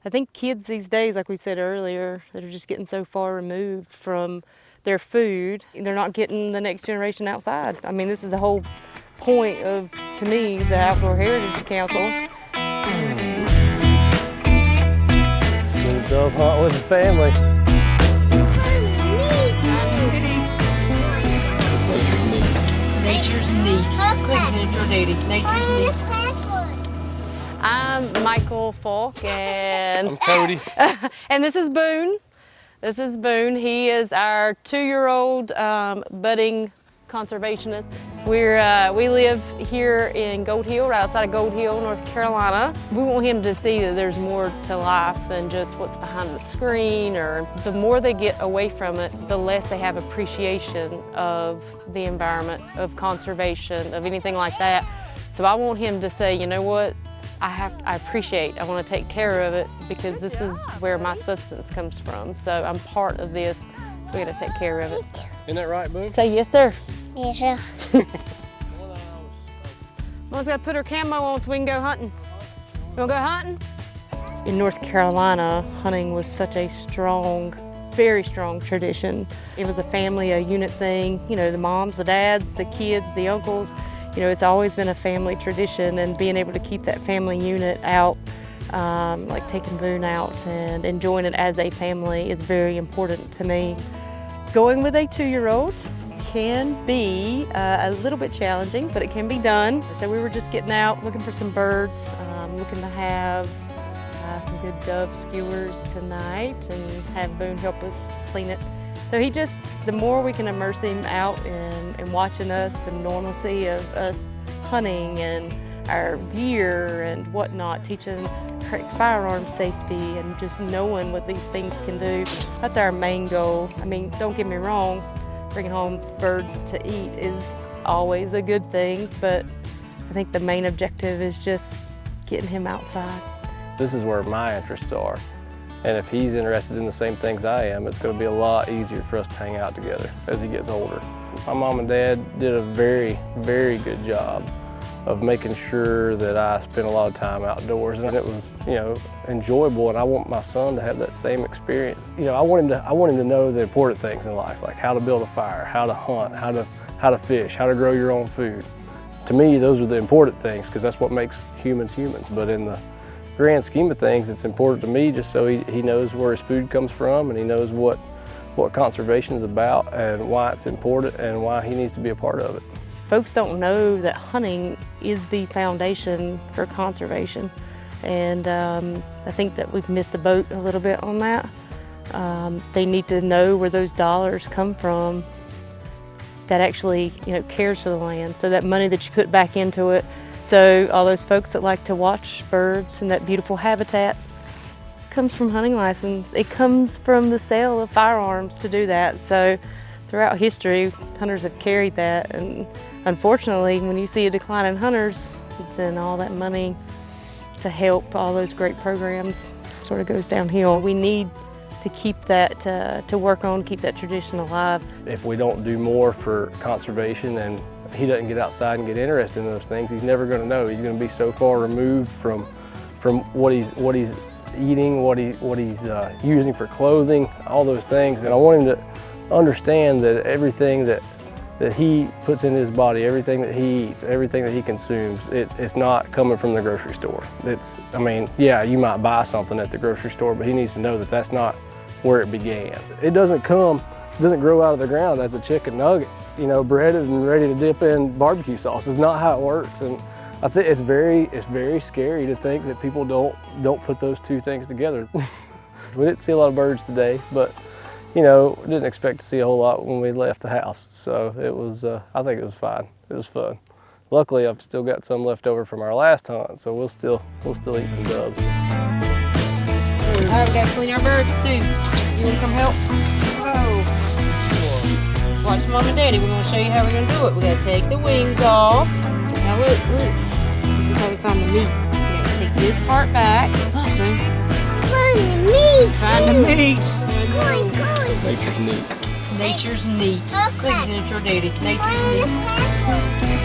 I think kids these days, like we said earlier, that are just getting so far removed from their food, they're not getting the next generation outside. I mean, this is the whole point of, to me, the Outdoor Heritage Council. Still a dove hunt with the family. Nature's neat. Please introduce it. Nature's neat. I'm Michael Fulk, and I'm Cody. and this is Boone. This is Boone. He is our 2-year-old budding conservationist. We live here in Gold Hill, right outside of Gold Hill, North Carolina. We want him to see that there's more to life than just what's behind the screen, or the more they get away from it, the less they have appreciation of the environment, of conservation, of anything like that. So I want him to say, you know what? I appreciate, I want to take care of it because this is where my substance comes from. So I'm part of this, so we got to take care of it. Isn't that right, Boone? Say yes, sir. Yes, sir. Mom's got to put her camo on so we can go hunting. You want to go hunting? In North Carolina, hunting was such a strong, very strong tradition. It was a family, a unit thing. You know, the moms, the dads, the kids, the uncles. You know, it's always been a family tradition, and being able to keep that family unit out, like taking Boone out and enjoying it as a family, is very important to me. Going with a 2-year-old can be a little bit challenging, but it can be done. So we were just getting out, looking for some birds, looking to have some good dove skewers tonight and have Boone help us clean it. So he just, the more we can immerse him out in watching us, the normalcy of us hunting and our gear and whatnot, teaching correct firearm safety and just knowing what these things can do. That's our main goal. I mean, don't get me wrong, bringing home birds to eat is always a good thing, but I think the main objective is just getting him outside. This is where my interests are. And if he's interested in the same things I am, it's going to be a lot easier for us to hang out together as he gets older. My mom and dad did a very, very good job of making sure that I spent a lot of time outdoors, and it was, you know, enjoyable, and I want my son to have that same experience. You know, I want him to know the important things in life, like how to build a fire, how to hunt, how to fish, how to grow your own food. To me, those are the important things because that's what makes humans humans. But in the grand scheme of things, it's important to me just so he knows where his food comes from, and he knows what conservation is about and why it's important and why he needs to be a part of it. Folks don't know that hunting is the foundation for conservation, and I think that we've missed the boat a little bit on that. They need to know where those dollars come from that actually, you know, cares for the land, so that money that you put back into it. So all those folks that like to watch birds and that beautiful habitat comes from hunting license. It comes from the sale of firearms to do that. So throughout history, hunters have carried that, and unfortunately, when you see a decline in hunters, then all that money to help all those great programs sort of goes downhill. We need to keep that, to work on, keep that tradition alive. If we don't do more for conservation and he doesn't get outside and get interested in those things, he's never going to know. He's going to be so far removed from what he's eating, what he's using for clothing, all those things. And I want him to understand that everything that he puts in his body, everything that he eats, everything that he consumes, it's not coming from the grocery store. I mean, yeah, you might buy something at the grocery store, but he needs to know that that's not where it began. It doesn't grow out of the ground as a chicken nugget, you know, breaded and ready to dip in barbecue sauce. It's not how it works. And I think it's very scary to think that people don't put those two things together. We didn't see a lot of birds today, but you know, didn't expect to see a whole lot when we left the house. So it was, I think it was fine. It was fun. Luckily, I've still got some left over from our last hunt, so we'll still eat some doves. All right, we gotta clean our birds too. You wanna come help? Whoa. Watch Mom and Daddy. We're gonna show you how we're gonna do it. We gotta take the wings off. Now look. This is how we find the meat. We gotta take this part back. Find the meat. Find the meat. Go. Nature's neat. Nature's neat. Okay. Please introduce it. Nature's neat. Nature's neat.